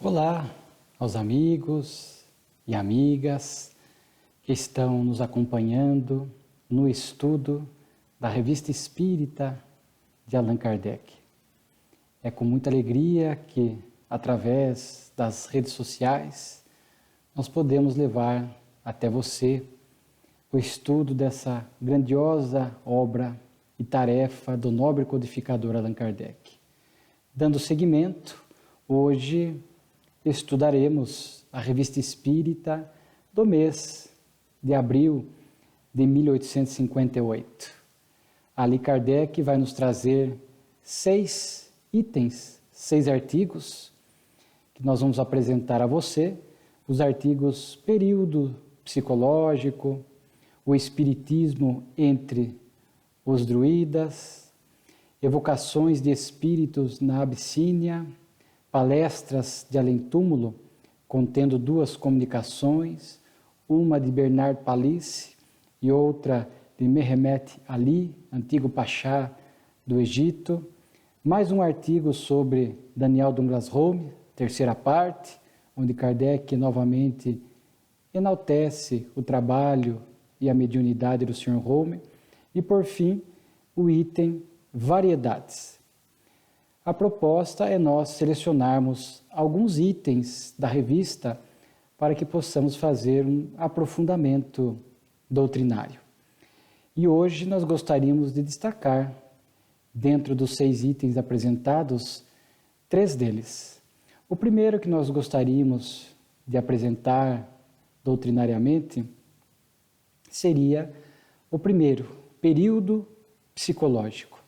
Olá aos amigos e amigas que estão nos acompanhando no estudo da Revista Espírita de Allan Kardec. É com muita alegria que, através das redes sociais, nós podemos levar até você o estudo dessa grandiosa obra e tarefa do nobre codificador Allan Kardec. Dando seguimento, hoje estudaremos a Revista Espírita do mês de abril de 1858. Ali Kardec vai nos trazer 6 itens, 6 artigos, que nós vamos apresentar a você, os artigos período psicológico, o espiritismo entre os druidas, evocações de espíritos na Abissínia, palestras de além-túmulo, contendo 2 comunicações, uma de Bernard Palissy e outra de Mehemet Ali, antigo Pachá do Egito, mais um artigo sobre Daniel Douglas Home, 3ª parte, onde Kardec novamente enaltece o trabalho e a mediunidade do Sr. Home, e por fim, o item variedades. A proposta é nós selecionarmos alguns itens da revista para que possamos fazer um aprofundamento doutrinário. E hoje nós gostaríamos de destacar, dentro dos 6 itens apresentados, 3 deles. O primeiro que nós gostaríamos de apresentar doutrinariamente seria o primeiro, período psicológico.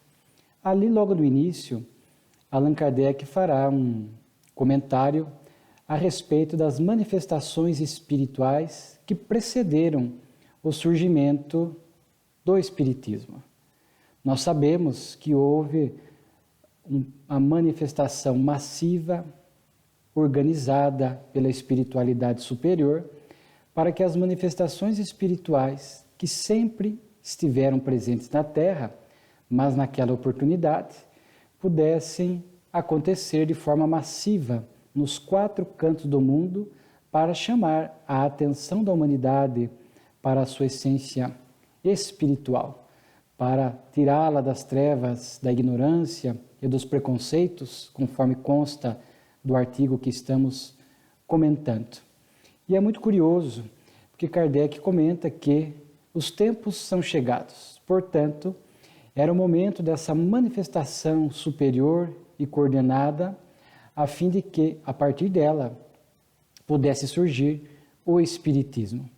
Ali, logo no início, Allan Kardec fará um comentário a respeito das manifestações espirituais que precederam o surgimento do Espiritismo. Nós sabemos que houve uma manifestação massiva, organizada pela espiritualidade superior, para que as manifestações espirituais que sempre estiveram presentes na Terra, mas naquela oportunidade, pudessem acontecer de forma massiva nos 4 cantos do mundo para chamar a atenção da humanidade para a sua essência espiritual, para tirá-la das trevas, da ignorância e dos preconceitos, conforme consta do artigo que estamos comentando. E é muito curioso, porque Kardec comenta que os tempos são chegados, portanto, era o momento dessa manifestação superior e coordenada, a fim de que, a partir dela, pudesse surgir o Espiritismo.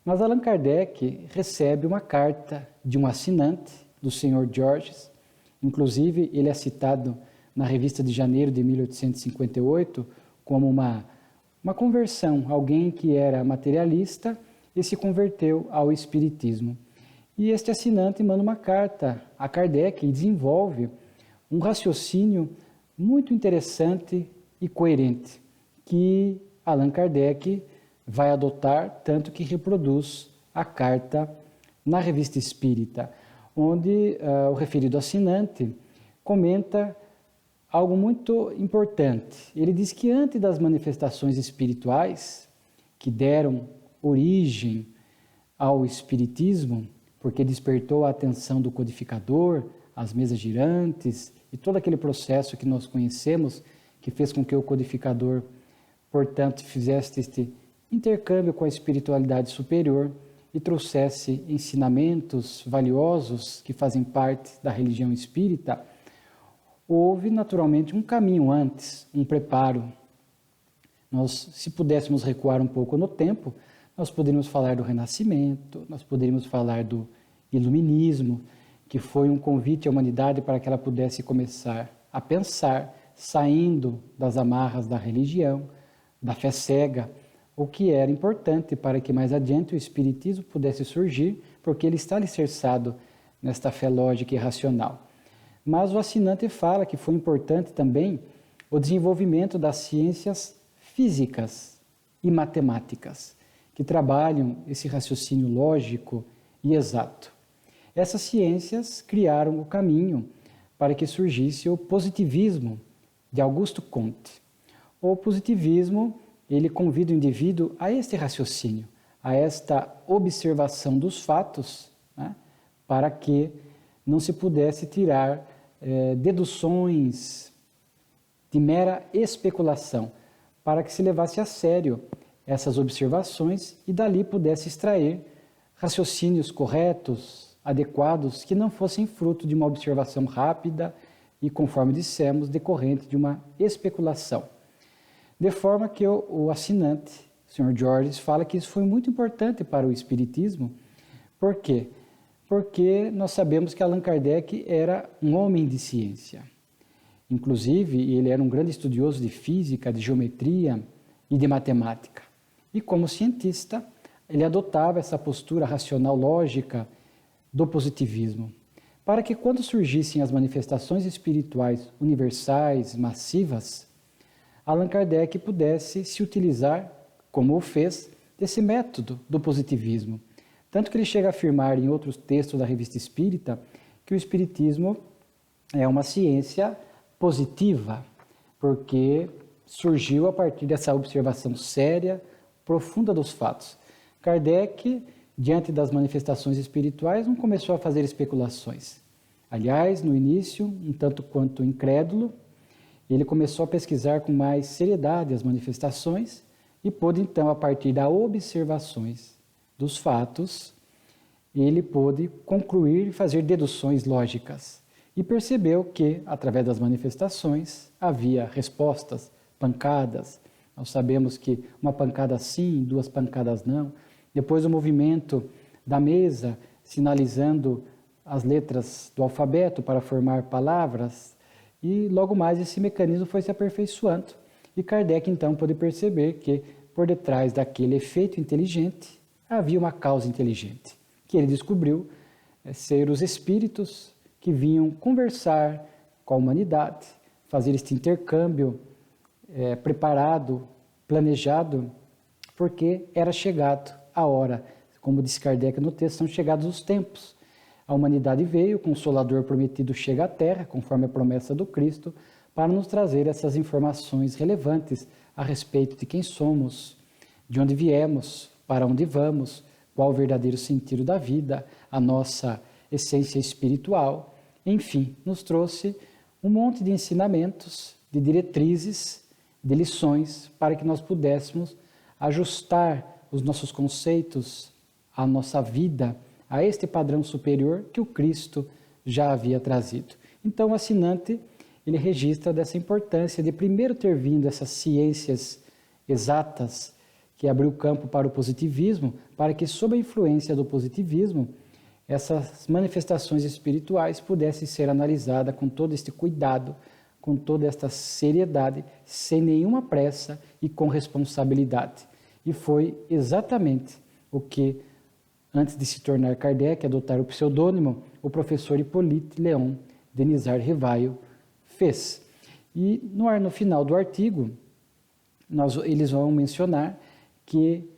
Mas Allan Kardec recebe uma carta de um assinante, do Sr. Georges, inclusive ele é citado na revista de janeiro de 1858 como uma conversão, alguém que era materialista e se converteu ao Espiritismo. E este assinante manda uma carta a Kardec e desenvolve um raciocínio muito interessante e coerente, que Allan Kardec vai adotar, tanto que reproduz a carta na Revista Espírita, onde o referido assinante comenta algo muito importante. Ele diz que antes das manifestações espirituais que deram origem ao Espiritismo, porque despertou a atenção do codificador, as mesas girantes e todo aquele processo que nós conhecemos, que fez com que o codificador, portanto, fizesse este intercâmbio com a espiritualidade superior e trouxesse ensinamentos valiosos que fazem parte da religião espírita. Houve naturalmente um caminho antes, um preparo. Nós, se pudéssemos recuar um pouco no tempo, nós poderíamos falar do Renascimento, nós poderíamos falar do Iluminismo, que foi um convite à humanidade para que ela pudesse começar a pensar, saindo das amarras da religião, da fé cega, o que era importante para que mais adiante o Espiritismo pudesse surgir, porque ele está alicerçado nesta fé lógica e racional. Mas o assinante fala que foi importante também o desenvolvimento das ciências físicas e matemáticas, que trabalham esse raciocínio lógico e exato. Essas ciências criaram o caminho para que surgisse o positivismo de Augusto Comte. O positivismo, ele convida o indivíduo a este raciocínio, a esta observação dos fatos, né, para que não se pudesse tirar deduções de mera especulação, para que se levasse a sério essas observações e dali pudesse extrair raciocínios corretos, adequados, que não fossem fruto de uma observação rápida e, conforme dissemos, decorrente de uma especulação. De forma que o assinante, o Sr. Georges, fala que isso foi muito importante para o Espiritismo. Por quê? Porque nós sabemos que Allan Kardec era um homem de ciência. Inclusive, ele era um grande estudioso de física, de geometria e de matemática. E como cientista, ele adotava essa postura racional lógica do positivismo, para que quando surgissem as manifestações espirituais universais, massivas, Allan Kardec pudesse se utilizar, como o fez, desse método do positivismo. Tanto que ele chega a afirmar em outros textos da Revista Espírita que o Espiritismo é uma ciência positiva, porque surgiu a partir dessa observação séria, profunda dos fatos. Kardec, diante das manifestações espirituais, não começou a fazer especulações. Aliás, no início, um tanto quanto incrédulo, ele começou a pesquisar com mais seriedade as manifestações e pôde, então, a partir das observações dos fatos, ele pôde concluir e fazer deduções lógicas. E percebeu que, através das manifestações, havia respostas, pancadas. Nós sabemos que uma pancada sim, duas pancadas não. Depois o movimento da mesa, sinalizando as letras do alfabeto para formar palavras. E logo mais esse mecanismo foi se aperfeiçoando. E Kardec então pôde perceber que, por detrás daquele efeito inteligente, havia uma causa inteligente, que ele descobriu ser os espíritos que vinham conversar com a humanidade, fazer este intercâmbio preparado, planejado, porque era chegado a hora. Como diz Kardec no texto, são chegados os tempos. A humanidade veio, o Consolador prometido chega à Terra, conforme a promessa do Cristo, para nos trazer essas informações relevantes a respeito de quem somos, de onde viemos, para onde vamos, qual o verdadeiro sentido da vida, a nossa essência espiritual. Enfim, nos trouxe um monte de ensinamentos, de diretrizes, de lições, para que nós pudéssemos ajustar os nossos conceitos, a nossa vida, a este padrão superior que o Cristo já havia trazido. Então, o assinante, ele registra dessa importância de primeiro ter vindo essas ciências exatas, que abriu campo para o positivismo, para que, sob a influência do positivismo, essas manifestações espirituais pudessem ser analisadas com todo este cuidado, com toda esta seriedade, sem nenhuma pressa e com responsabilidade. E foi exatamente o que, antes de se tornar Kardec, adotar o pseudônimo, o professor Hippolyte Léon Denisard Rivaio fez. E no final do artigo, eles vão mencionar que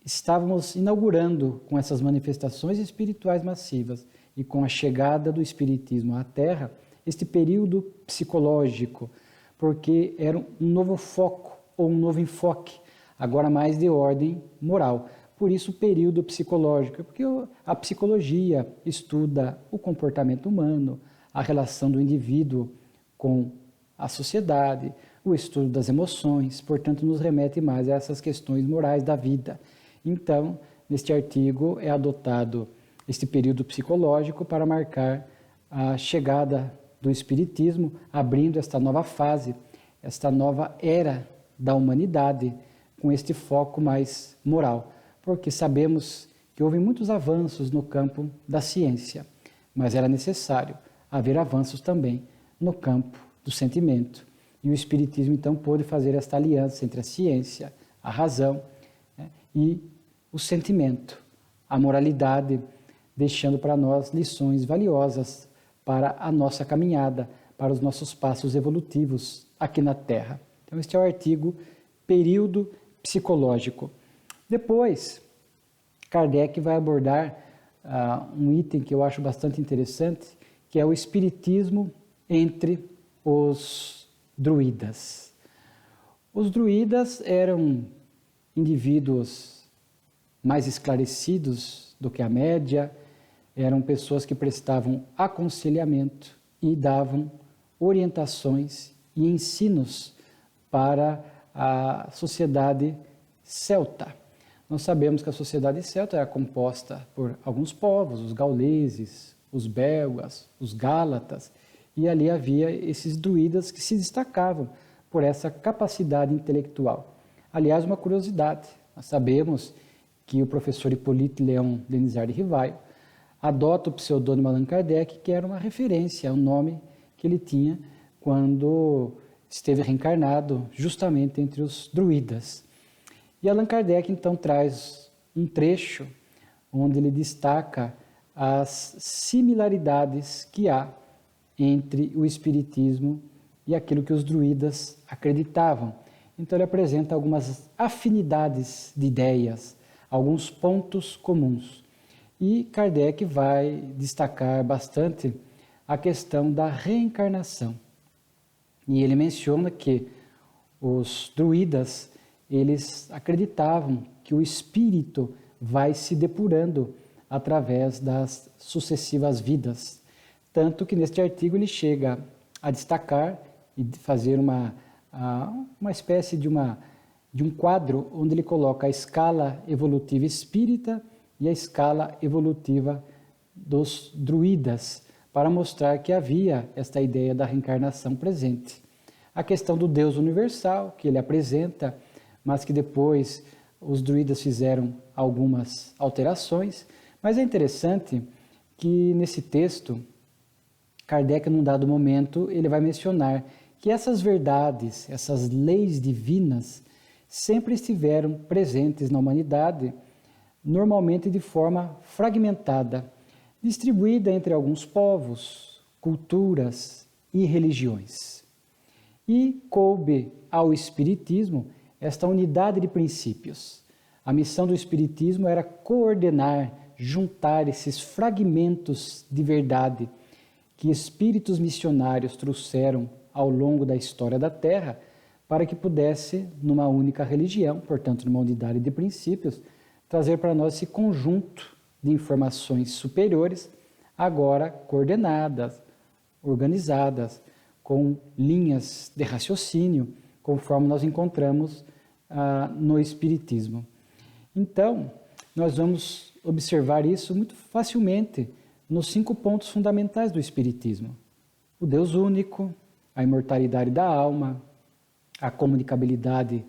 estávamos inaugurando com essas manifestações espirituais massivas e com a chegada do Espiritismo à Terra, este período psicológico, porque era um novo foco ou um novo enfoque, agora mais de ordem moral. Por isso, o período psicológico, porque a psicologia estuda o comportamento humano, a relação do indivíduo com a sociedade, o estudo das emoções, portanto, nos remete mais a essas questões morais da vida. Então, neste artigo é adotado este período psicológico para marcar a chegada do Espiritismo, abrindo esta nova fase, esta nova era da humanidade, com este foco mais moral, porque sabemos que houve muitos avanços no campo da ciência, mas era necessário haver avanços também no campo do sentimento. E o Espiritismo, então, pôde fazer esta aliança entre a ciência, a razão, né, e o sentimento, a moralidade, deixando para nós lições valiosas para a nossa caminhada, para os nossos passos evolutivos aqui na Terra. Então, este é o artigo Período Psicológico. Depois, Kardec vai abordar um item que eu acho bastante interessante, que é o espiritismo entre os druidas. Os druidas eram indivíduos mais esclarecidos do que a média, eram pessoas que prestavam aconselhamento e davam orientações e ensinos para a sociedade celta. Nós sabemos que a sociedade celta era composta por alguns povos, os gauleses, os belgas, os gálatas, e ali havia esses druidas que se destacavam por essa capacidade intelectual. Aliás, uma curiosidade, nós sabemos que o professor Hippolyte Léon Denisard de Rivaio adota o pseudônimo Allan Kardec, que era uma referência ao nome que ele tinha quando esteve reencarnado justamente entre os druidas. E Allan Kardec então traz um trecho onde ele destaca as similaridades que há entre o espiritismo e aquilo que os druidas acreditavam. Então ele apresenta algumas afinidades de ideias, alguns pontos comuns. E Kardec vai destacar bastante a questão da reencarnação. E ele menciona que os druidas, eles acreditavam que o espírito vai se depurando através das sucessivas vidas. Tanto que neste artigo ele chega a destacar e fazer uma espécie de um quadro onde ele coloca a escala evolutiva espírita e a escala evolutiva dos druidas, para mostrar que havia esta ideia da reencarnação presente. A questão do Deus universal, que ele apresenta, mas que depois os druidas fizeram algumas alterações. Mas é interessante que nesse texto, Kardec, num dado momento, ele vai mencionar que essas verdades, essas leis divinas, sempre estiveram presentes na humanidade, normalmente de forma fragmentada, distribuída entre alguns povos, culturas e religiões. E coube ao Espiritismo esta unidade de princípios. A missão do Espiritismo era coordenar, juntar esses fragmentos de verdade que espíritos missionários trouxeram ao longo da história da Terra, para que pudesse, numa única religião, portanto, numa unidade de princípios, trazer para nós esse conjunto de informações superiores, agora coordenadas, organizadas, com linhas de raciocínio, conforme nós encontramos no Espiritismo. Então, nós vamos observar isso muito facilmente nos 5 pontos fundamentais do Espiritismo: o Deus único, a imortalidade da alma, a comunicabilidade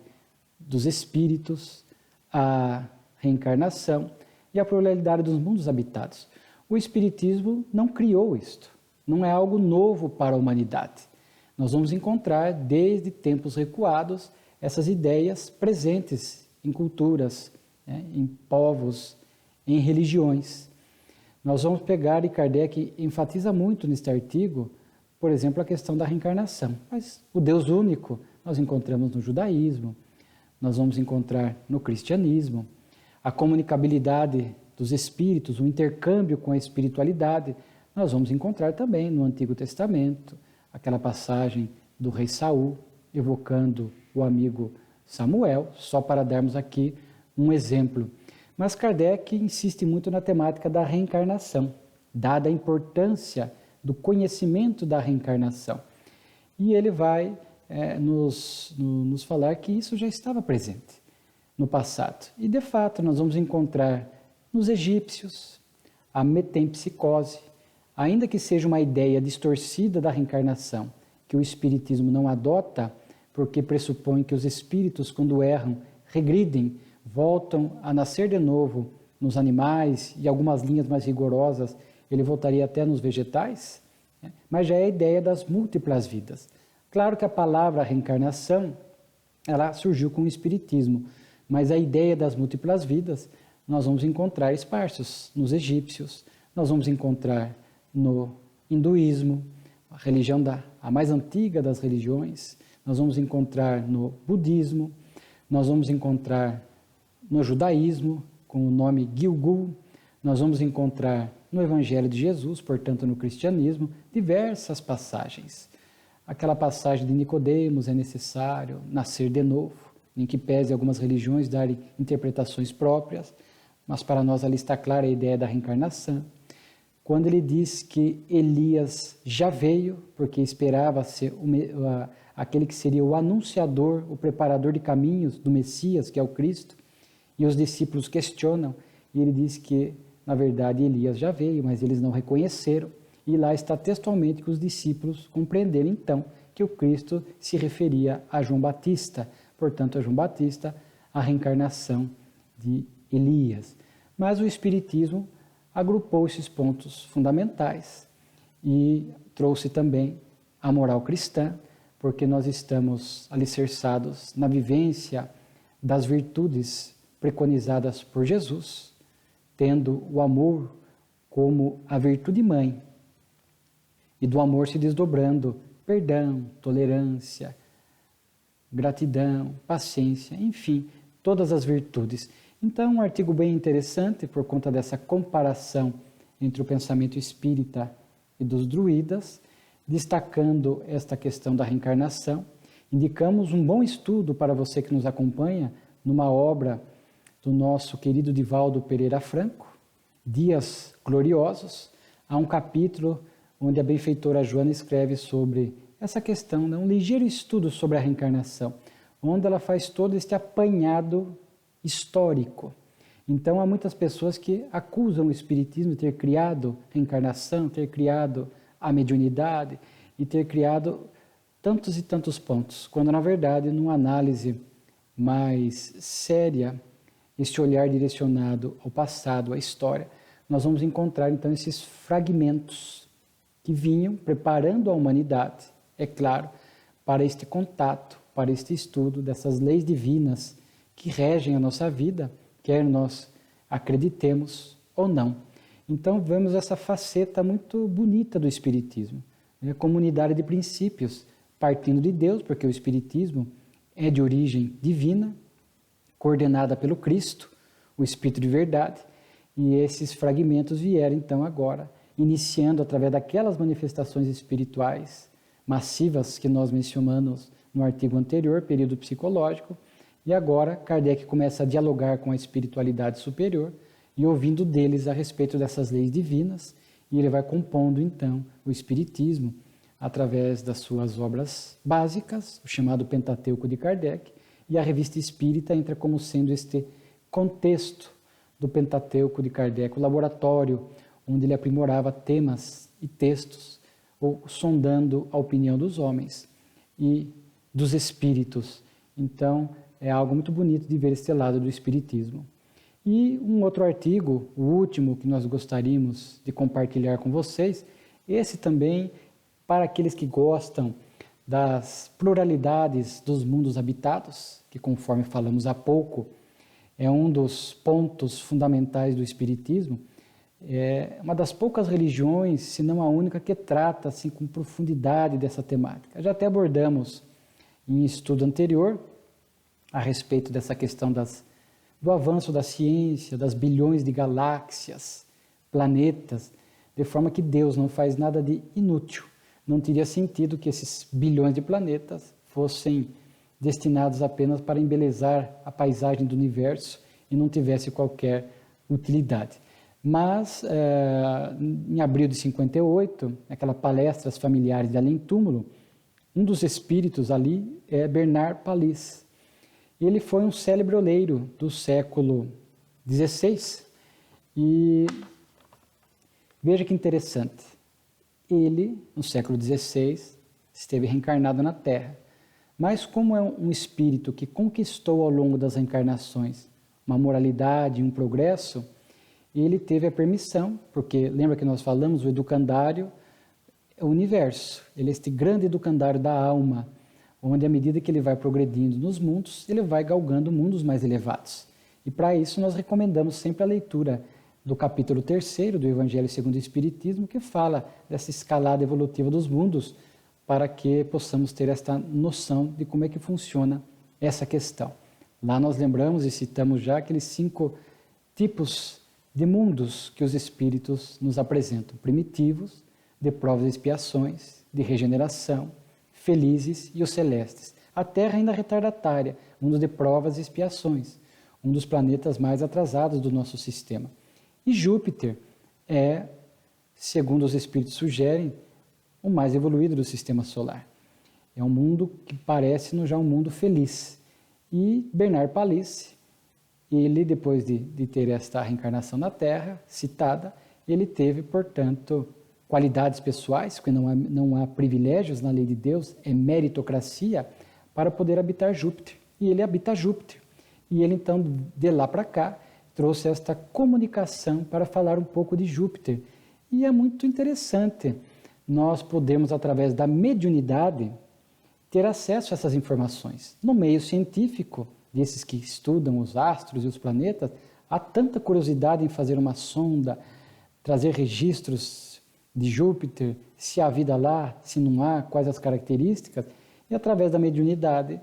dos espíritos, a reencarnação e a pluralidade dos mundos habitados. O Espiritismo não criou isto, não é algo novo para a humanidade. Nós vamos encontrar, desde tempos recuados, essas ideias presentes em culturas, em povos, em religiões. Nós vamos pegar, e Kardec enfatiza muito neste artigo, por exemplo, a questão da reencarnação. Mas o Deus único nós encontramos no judaísmo, nós vamos encontrar no cristianismo, a comunicabilidade dos espíritos, o intercâmbio com a espiritualidade, nós vamos encontrar também no Antigo Testamento, aquela passagem do rei Saul, evocando o amigo Samuel, só para darmos aqui um exemplo. Mas Kardec insiste muito na temática da reencarnação, dada a importância do conhecimento da reencarnação. E ele vai nos falar que isso já estava presente no passado. E, de fato, nós vamos encontrar nos egípcios a metempsicose, ainda que seja uma ideia distorcida da reencarnação, que o Espiritismo não adota, porque pressupõe que os espíritos, quando erram, regridem, voltam a nascer de novo nos animais, e algumas linhas mais rigorosas, ele voltaria até nos vegetais, mas já é a ideia das múltiplas vidas. Claro que a palavra reencarnação, ela surgiu com o Espiritismo, mas a ideia das múltiplas vidas nós vamos encontrar esparsos nos egípcios, nós vamos encontrar no hinduísmo, a religião a mais antiga das religiões, nós vamos encontrar no budismo, nós vamos encontrar no judaísmo, com o nome Gilgul, nós vamos encontrar no Evangelho de Jesus, portanto no cristianismo, diversas passagens. aquela passagem de Nicodemos, é necessário nascer de novo, em que pese algumas religiões darem interpretações próprias, mas para nós ali está clara a ideia da reencarnação. Quando ele diz que Elias já veio, porque esperava ser aquele que seria o anunciador, o preparador de caminhos do Messias, que é o Cristo, e os discípulos questionam, e ele diz que, na verdade, Elias já veio, mas eles não reconheceram, e lá está textualmente que os discípulos compreenderam, então, que o Cristo se referia a João Batista, portanto, a João Batista, a reencarnação de Elias. Mas o Espiritismo agrupou esses pontos fundamentais e trouxe também a moral cristã, porque nós estamos alicerçados na vivência das virtudes preconizadas por Jesus, tendo o amor como a virtude mãe, e do amor se desdobrando perdão, tolerância, gratidão, paciência, enfim, todas as virtudes. Então, um artigo bem interessante por conta dessa comparação entre o pensamento espírita e dos druidas, destacando esta questão da reencarnação. Indicamos um bom estudo para você que nos acompanha numa obra do nosso querido Divaldo Pereira Franco, Dias Gloriosos. Há um capítulo onde a benfeitora Joana escreve sobre essa questão, um ligeiro estudo sobre a reencarnação, onde ela faz todo este apanhado histórico. Então, há muitas pessoas que acusam o Espiritismo de ter criado reencarnação, ter criado a mediunidade e ter criado tantos e tantos pontos, quando, na verdade, numa análise mais séria, este olhar direcionado ao passado, à história, nós vamos encontrar, então, esses fragmentos que vinham preparando a humanidade, é claro, para este contato, para este estudo dessas leis divinas que regem a nossa vida, quer nós acreditemos ou não. Então, vemos essa faceta muito bonita do Espiritismo, né? Comunidade de princípios, partindo de Deus, porque o Espiritismo é de origem divina, coordenada pelo Cristo, o Espírito de verdade, e esses fragmentos vieram, então, agora, iniciando através daquelas manifestações espirituais massivas que nós mencionamos no artigo anterior, período psicológico, e agora Kardec começa a dialogar com a espiritualidade superior e ouvindo deles a respeito dessas leis divinas, e ele vai compondo então o Espiritismo através das suas obras básicas, o chamado Pentateuco de Kardec, e a Revista Espírita entra como sendo este contexto do Pentateuco de Kardec, o laboratório onde ele aprimorava temas e textos, ou sondando a opinião dos homens e dos espíritos. Então, é algo muito bonito de ver este lado do Espiritismo. E um outro artigo, o último que nós gostaríamos de compartilhar com vocês, esse também para aqueles que gostam das pluralidades dos mundos habitados, que conforme falamos há pouco, é um dos pontos fundamentais do Espiritismo. É uma das poucas religiões, se não a única, que trata assim, com profundidade dessa temática. Já até abordamos em estudo anterior a respeito dessa questão do avanço da ciência, das bilhões de galáxias, planetas, de forma que Deus não faz nada de inútil. Não teria sentido que esses bilhões de planetas fossem destinados apenas para embelezar a paisagem do universo e não tivesse qualquer utilidade. Mas, em abril de 58, aquela palestra As Familiares de Além Túmulo, um dos espíritos ali é Bernard Palissy. Ele foi um célebre oleiro do século XVI e veja que interessante, ele, no século XVI, esteve reencarnado na Terra, mas como é um espírito que conquistou ao longo das reencarnações uma moralidade, um progresso, ele teve a permissão, porque lembra que nós falamos, o educandário é o universo, ele é este grande educandário da alma, onde à medida que ele vai progredindo nos mundos, ele vai galgando mundos mais elevados. E para isso nós recomendamos sempre a leitura do capítulo 3º do Evangelho segundo o Espiritismo, que fala dessa escalada evolutiva dos mundos, para que possamos ter esta noção de como é que funciona essa questão. Lá nós lembramos e citamos já aqueles 5 tipos de mundos que os espíritos nos apresentam: primitivos, de provas e expiações, de regeneração, felizes e os celestes. A Terra ainda retardatária, mundo de provas e expiações, um dos planetas mais atrasados do nosso sistema. E Júpiter é, segundo os espíritos sugerem, o mais evoluído do sistema solar. É um mundo que parece-nos já um mundo feliz. E Bernard Palissy, ele, depois de ter esta reencarnação na Terra, citada, ele teve, portanto, qualidades pessoais, porque não há privilégios na lei de Deus, é meritocracia, para poder habitar Júpiter. E ele habita Júpiter. E ele, então, de lá para cá, trouxe esta comunicação para falar um pouco de Júpiter. E é muito interessante nós podemos, através da mediunidade, ter acesso a essas informações. No meio científico, desses que estudam os astros e os planetas, há tanta curiosidade em fazer uma sonda, trazer registros de Júpiter, se há vida lá, se não há, quais as características. E através da mediunidade,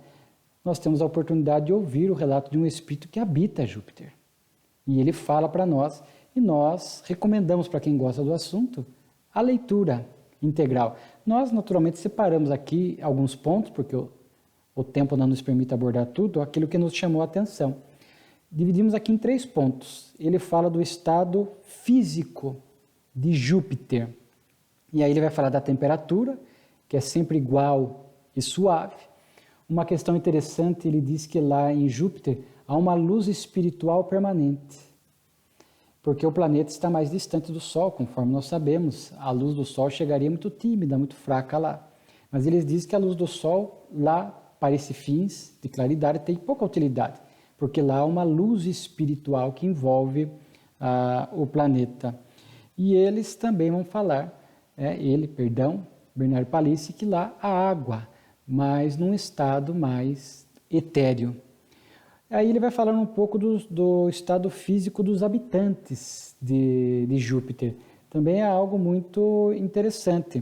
nós temos a oportunidade de ouvir o relato de um espírito que habita Júpiter. E ele fala para nós, e nós recomendamos para quem gosta do assunto a leitura integral. Nós, naturalmente, separamos aqui alguns pontos, porque o tempo não nos permite abordar tudo, aquilo que nos chamou a atenção. Dividimos aqui em 3 pontos. Ele fala do estado físico de Júpiter. E aí ele vai falar da temperatura, que é sempre igual e suave. Uma questão interessante, ele diz que lá em Júpiter há uma luz espiritual permanente. Porque o planeta está mais distante do Sol, conforme nós sabemos. A luz do Sol chegaria muito tímida, muito fraca lá. Mas eles dizem que a luz do Sol, lá, para esses fins de claridade, tem pouca utilidade. Porque lá há uma luz espiritual que envolve o planeta. E eles também vão falar, Bernard Palissy, que lá há água, mas num estado mais etéreo. Aí ele vai falando um pouco do estado físico dos habitantes de Júpiter. Também é algo muito interessante.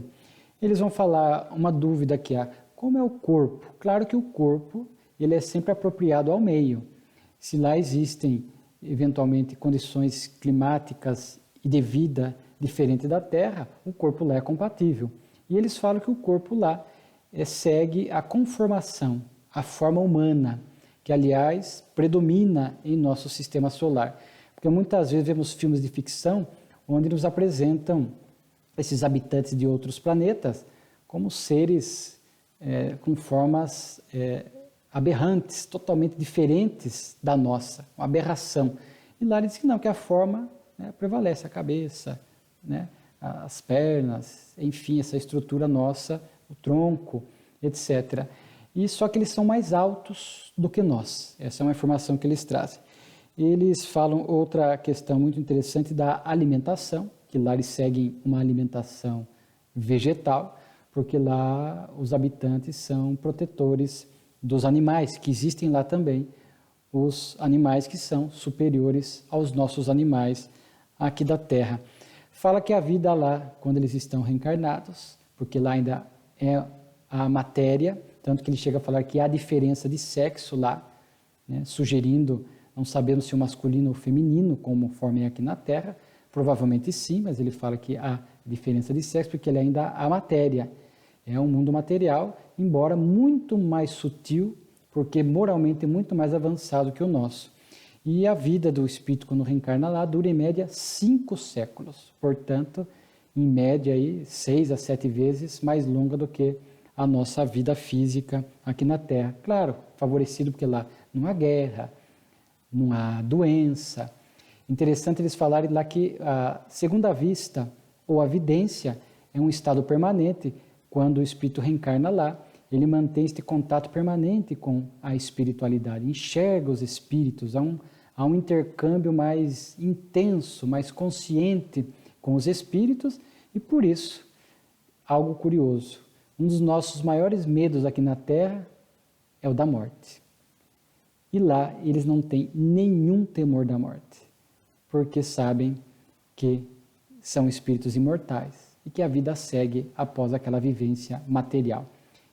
Eles vão falar uma dúvida que há. Como é o corpo? Claro que o corpo ele é sempre apropriado ao meio. Se lá existem, eventualmente, condições climáticas e de vida diferentes da Terra, o corpo lá é compatível. E eles falam que o corpo lá segue a conformação, a forma humana, que, aliás, predomina em nosso sistema solar. Porque muitas vezes vemos filmes de ficção onde nos apresentam esses habitantes de outros planetas como seres com formas aberrantes, totalmente diferentes da nossa, uma aberração. E lá ele diz que não, que a forma prevalece, a cabeça, as pernas, enfim, essa estrutura nossa, o tronco, etc. E só que eles são mais altos do que nós. Essa é uma informação que eles trazem. Eles falam outra questão muito interessante da alimentação, que lá eles seguem uma alimentação vegetal, porque lá os habitantes são protetores dos animais, que existem lá também, os animais que são superiores aos nossos animais aqui da Terra. Fala que a vida lá, quando eles estão reencarnados, porque lá ainda é a matéria, tanto que ele chega a falar que há diferença de sexo lá, sugerindo, não sabemos se o masculino ou feminino, conforme é aqui na Terra, provavelmente sim, mas ele fala que há diferença de sexo, porque ele ainda há matéria. É um mundo material, embora muito mais sutil, porque moralmente muito mais avançado que o nosso. E a vida do espírito, quando reencarna lá, dura em média 5 séculos. Portanto, em média, aí, 6 a 7 vezes mais longa do que a nossa vida física aqui na Terra. Claro, favorecido porque lá não há guerra, não há doença. Interessante eles falarem lá que a segunda vista ou a vidência é um estado permanente. Quando o espírito reencarna lá, ele mantém este contato permanente com a espiritualidade, enxerga os espíritos, há um intercâmbio mais intenso, mais consciente com os espíritos e por isso, algo curioso, um dos nossos maiores medos aqui na Terra é o da morte. E lá eles não têm nenhum temor da morte, porque sabem que são espíritos imortais e que a vida segue após aquela vivência material.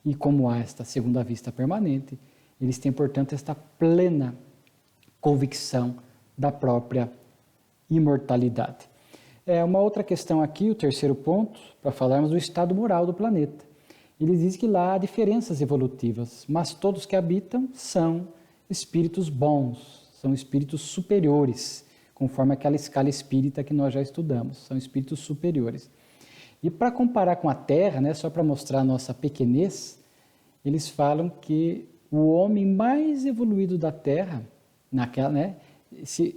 E como há esta segunda vista permanente, eles têm, portanto, esta plena convicção da própria imortalidade. Uma outra questão aqui, o terceiro ponto, para falarmos do estado moral do planeta. eles dizem que lá há diferenças evolutivas, mas todos que habitam são espíritos bons, são espíritos superiores, conforme aquela escala espírita que nós já estudamos, são espíritos superiores. E para comparar com a Terra, né, só para mostrar a nossa pequenez, eles falam que o homem mais evoluído da Terra, naquela, né, se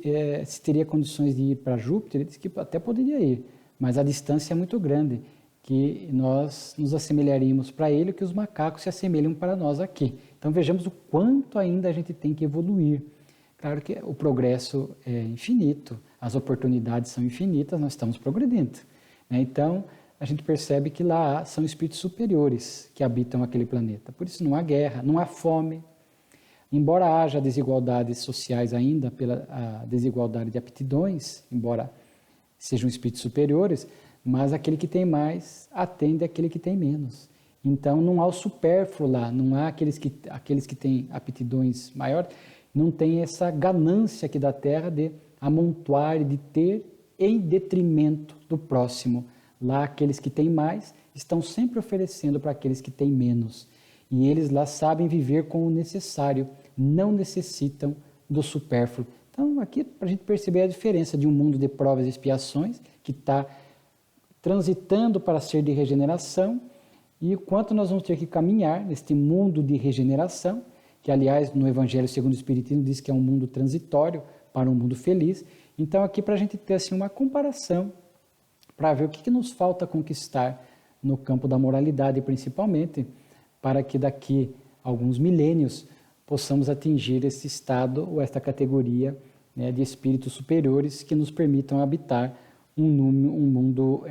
teria condições de ir para Júpiter, ele diz que até poderia ir, mas a distância é muito grande, que nós nos assemelharíamos para ele, que os macacos se assemelham para nós aqui. Então vejamos o quanto ainda a gente tem que evoluir. Claro que o progresso é infinito, as oportunidades são infinitas, nós estamos progredindo, né? Então a gente percebe que lá são espíritos superiores que habitam aquele planeta. Por isso não há guerra, não há fome. Embora haja desigualdades sociais ainda, pela a desigualdade de aptidões, embora sejam espíritos superiores, mas aquele que tem mais atende aquele que tem menos. Então não há o supérfluo lá, não há aqueles que têm aptidões maiores, não tem essa ganância aqui da Terra de amontoar e de ter em detrimento do próximo. Lá aqueles que têm mais estão sempre oferecendo para aqueles que têm menos. E eles lá sabem viver com o necessário, não necessitam do supérfluo. Então aqui para a gente perceber a diferença de um mundo de provas e expiações, que está transitando para ser de regeneração, e o quanto nós vamos ter que caminhar neste mundo de regeneração, que aliás no Evangelho segundo o Espiritismo diz que é um mundo transitório para um mundo feliz. Então aqui para a gente ter assim uma comparação, para ver o que nos falta conquistar no campo da moralidade principalmente, para que daqui a alguns milênios possamos atingir esse estado ou esta categoria, né, de espíritos superiores que nos permitam habitar um mundo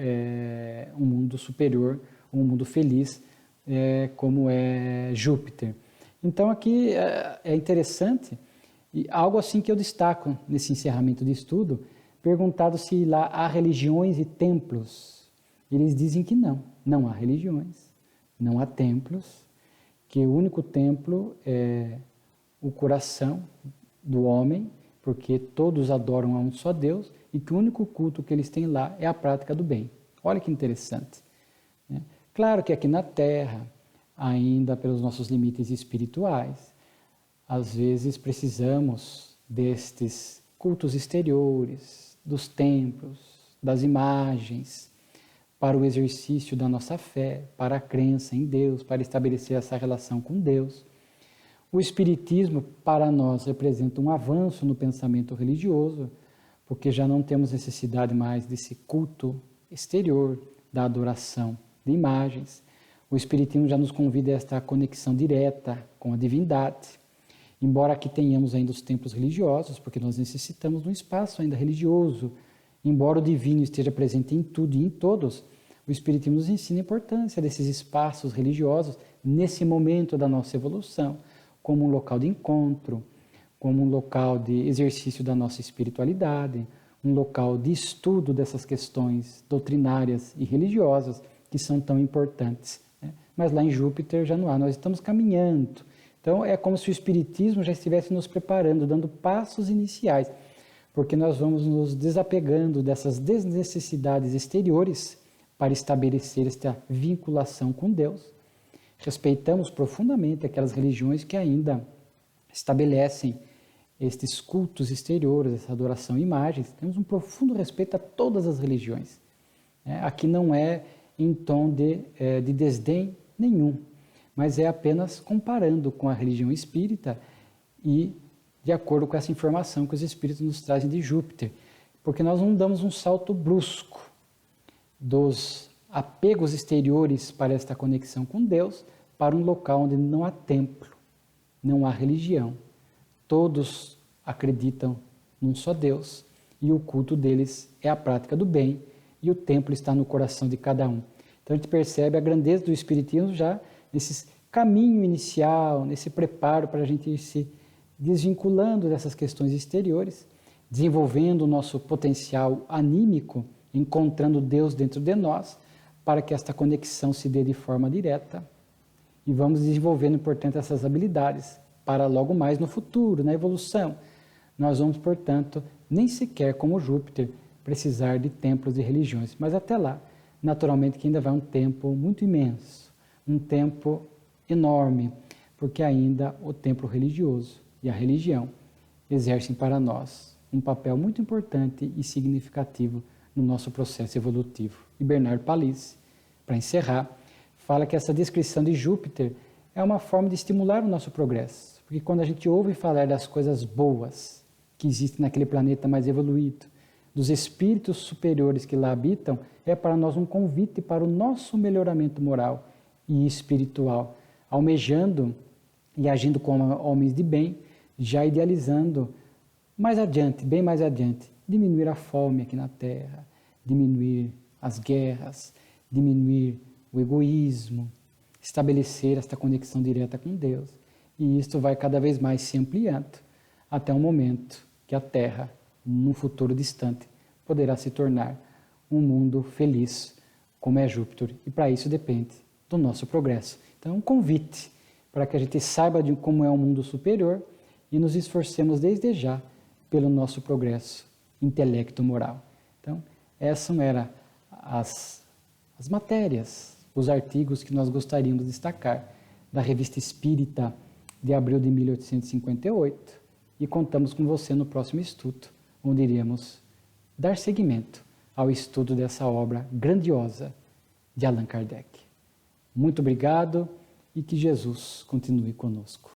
superior, um mundo feliz, como é Júpiter. Então aqui é interessante, e algo assim que eu destaco nesse encerramento de estudo, perguntado se lá há religiões e templos. Eles dizem que não há religiões, não há templos, que o único templo é o coração do homem, porque todos adoram a um só Deus, e que o único culto que eles têm lá é a prática do bem. Olha que interessante, né? Claro que aqui na Terra, ainda pelos nossos limites espirituais, às vezes precisamos destes cultos exteriores, dos templos, das imagens, para o exercício da nossa fé, para a crença em Deus, para estabelecer essa relação com Deus. O Espiritismo, para nós, representa um avanço no pensamento religioso, porque já não temos necessidade mais desse culto exterior, da adoração de imagens. O Espiritismo já nos convida a esta conexão direta com a divindade, embora aqui tenhamos ainda os templos religiosos, porque nós necessitamos de um espaço ainda religioso. Embora o divino esteja presente em tudo e em todos, o Espiritismo nos ensina a importância desses espaços religiosos nesse momento da nossa evolução, como um local de encontro, como um local de exercício da nossa espiritualidade, um local de estudo dessas questões doutrinárias e religiosas que são tão importantes, né? Mas lá em Júpiter já não há, nós estamos caminhando. Então é como se o Espiritismo já estivesse nos preparando, dando passos iniciais, porque nós vamos nos desapegando dessas desnecessidades exteriores para estabelecer esta vinculação com Deus. Respeitamos profundamente aquelas religiões que ainda estabelecem estes cultos exteriores, essa adoração a imagens. Temos um profundo respeito a todas as religiões. Aqui não é em tom de desdém nenhum, mas é apenas comparando com a religião espírita e de acordo com essa informação que os espíritos nos trazem de Júpiter, porque nós não damos um salto brusco dos apegos exteriores para esta conexão com Deus para um local onde não há templo, não há religião. Todos acreditam num só Deus e o culto deles é a prática do bem e o templo está no coração de cada um. Então a gente percebe a grandeza do Espiritismo já nesse caminho inicial, nesse preparo para a gente ir se desvinculando dessas questões exteriores, desenvolvendo o nosso potencial anímico, encontrando Deus dentro de nós, para que esta conexão se dê de forma direta. E vamos desenvolvendo, portanto, essas habilidades para logo mais no futuro, na evolução. Nós vamos, portanto, nem sequer como Júpiter, precisar de templos e religiões. Mas até lá, naturalmente que ainda vai um tempo muito imenso, um tempo enorme, porque ainda o templo religioso e a religião exercem para nós um papel muito importante e significativo no nosso processo evolutivo. E Bernard Palissy, para encerrar, fala que essa descrição de Júpiter é uma forma de estimular o nosso progresso, porque quando a gente ouve falar das coisas boas que existem naquele planeta mais evoluído, dos espíritos superiores que lá habitam, é para nós um convite para o nosso melhoramento moral e espiritual, almejando e agindo como homens de bem, já idealizando mais adiante, bem mais adiante, diminuir a fome aqui na Terra, diminuir as guerras, diminuir o egoísmo, estabelecer esta conexão direta com Deus. E isto vai cada vez mais se ampliando, até um momento que a Terra, num futuro distante, poderá se tornar um mundo feliz, como é Júpiter. E para isso depende do nosso progresso. Então, um convite para que a gente saiba de como é um mundo superior e nos esforcemos desde já pelo nosso progresso intelecto-moral. Então, essas eram as matérias, os artigos que nós gostaríamos de destacar da Revista Espírita de abril de 1858 e contamos com você no próximo estudo, onde iremos dar seguimento ao estudo dessa obra grandiosa de Allan Kardec. Muito obrigado e que Jesus continue conosco.